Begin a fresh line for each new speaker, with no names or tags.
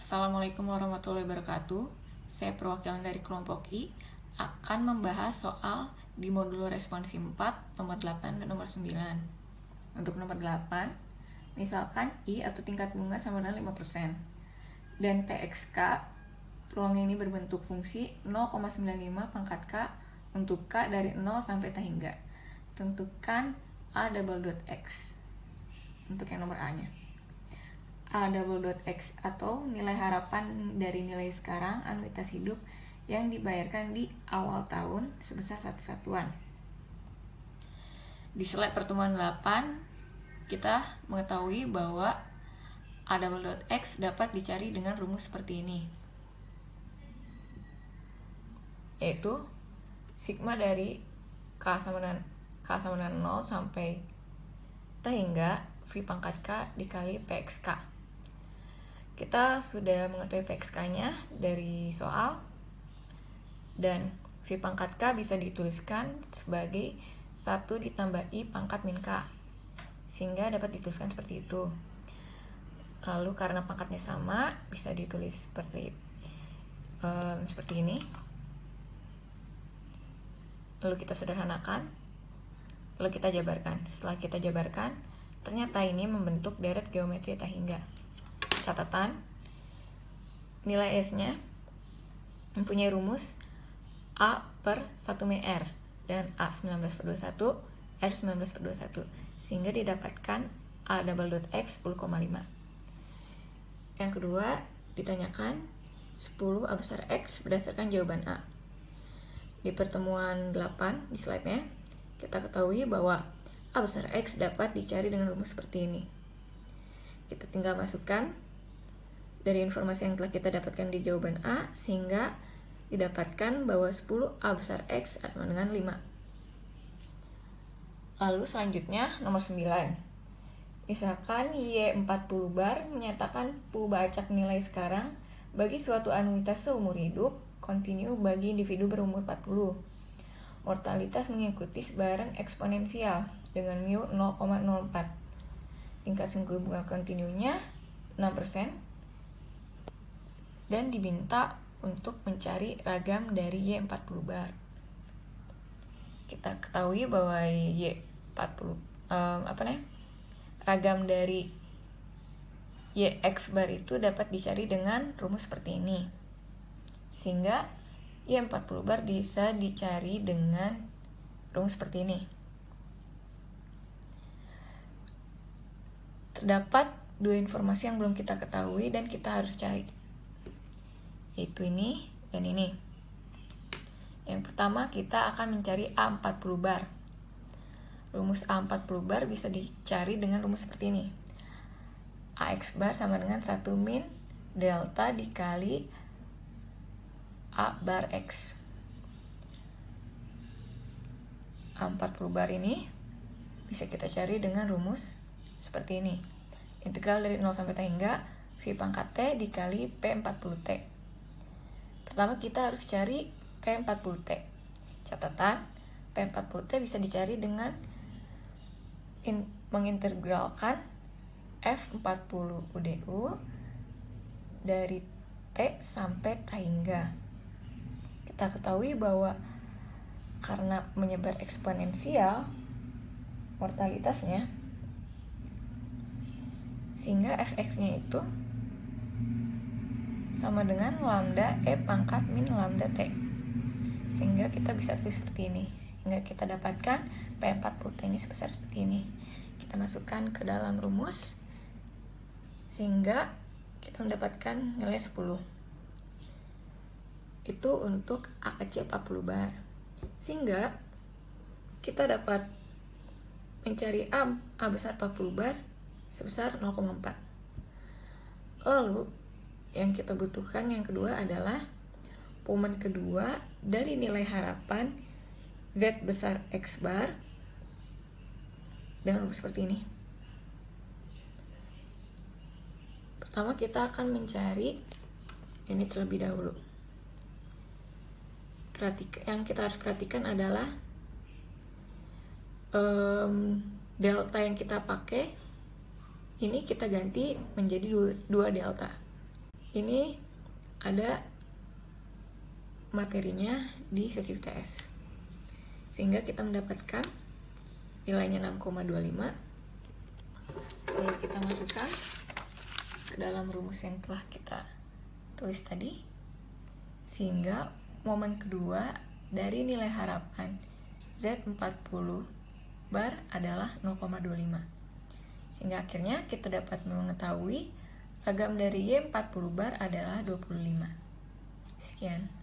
Assalamualaikum warahmatullahi wabarakatuh. Saya perwakilan dari kelompok I akan membahas soal di modulo responsi 4, nomor 8 dan nomor 9. Untuk nomor 8, misalkan I atau tingkat bunga sama dengan 5%. Dan PXK, peluang ini berbentuk fungsi 0,95 pangkat K untuk K dari 0 sampai T hingga. Tentukan A double dot X untuk yang nomor A-nya. A double dot X atau nilai harapan dari nilai sekarang anuitas hidup yang dibayarkan di awal tahun sebesar 1 satuan. Di slide pertemuan 8, kita mengetahui bahwa A double dot X dapat dicari dengan rumus seperti ini, yaitu sigma dari K sama dengan 0 sampai T hingga V pangkat K dikali PXK. Kita sudah mengetahui PXK-nya dari soal, dan V pangkat K bisa dituliskan sebagai 1 ditambah I pangkat min K, sehingga dapat dituliskan seperti itu. Lalu karena pangkatnya sama, bisa ditulis seperti ini. Lalu kita sederhanakan, lalu kita jabarkan. Setelah kita jabarkan, ternyata ini membentuk deret geometri T hingga. Catatan, nilai S-nya mempunyai rumus A per 1 min R, dan A 19/21, R 19/21, sehingga didapatkan A double dot X 10,5. Yang kedua, ditanyakan 10 A besar X berdasarkan jawaban A. Di pertemuan 8 di slide-nya, kita ketahui bahwa A besar X dapat dicari dengan rumus seperti ini. Kita tinggal masukkan dari informasi yang telah kita dapatkan di jawaban A, sehingga didapatkan bahwa 10 A besar X sama dengan 5. Lalu selanjutnya nomor 9. Misalkan Y40 bar menyatakan pembacak nilai sekarang bagi suatu anuitas seumur hidup kontinu bagi individu berumur 40. Mortalitas mengikuti sebarang eksponensial dengan mu 0,04. Tingkat suku bunga kontinunya 6%, dan diminta untuk mencari ragam dari Y40 bar. Kita ketahui bahwa ragam dari YX bar itu dapat dicari dengan rumus seperti ini, sehingga Y40 bar bisa dicari dengan rumus seperti ini. Terdapat dua informasi yang belum kita ketahui dan kita harus cari, yaitu ini dan ini. Yang pertama, kita akan mencari A40 bar. Rumus A40 bar bisa dicari dengan rumus seperti ini. AX bar sama dengan 1 min delta dikali A bar X. A40 bar ini bisa kita cari dengan rumus seperti ini. Integral dari 0 sampai T hingga V pangkat T dikali P40T. Pertama kita harus cari P40T. Catatan, P40T bisa dicari dengan mengintegralkan F40 UDU dari T sampai T hingga. Kita ketahui bahwa karena menyebar eksponensial mortalitasnya, sehingga Fx-nya itu sama dengan lambda E pangkat min lambda T, sehingga kita bisa tulis seperti ini, sehingga kita dapatkan P40T ini sebesar seperti ini. Kita masukkan ke dalam rumus, sehingga kita mendapatkan nilai 10. Itu untuk A kecil 40 bar, sehingga kita dapat mencari A besar 40 bar sebesar 0,4. Lalu yang kita butuhkan yang kedua adalah perubahan kedua dari nilai harapan Z besar X bar dengan rumus seperti ini. Pertama kita akan mencari ini terlebih dahulu. Yang kita harus perhatikan adalah delta yang kita pakai ini kita ganti menjadi 2 delta. ini ada materinya di sesi UTS, sehingga kita mendapatkan nilainya 6,25. Lalu kita masukkan ke dalam rumus yang telah kita tulis tadi, sehingga momen kedua dari nilai harapan Z40 bar adalah 0,25. Sehingga akhirnya kita dapat mengetahui lagam dari Y40 bar adalah 25. Sekian.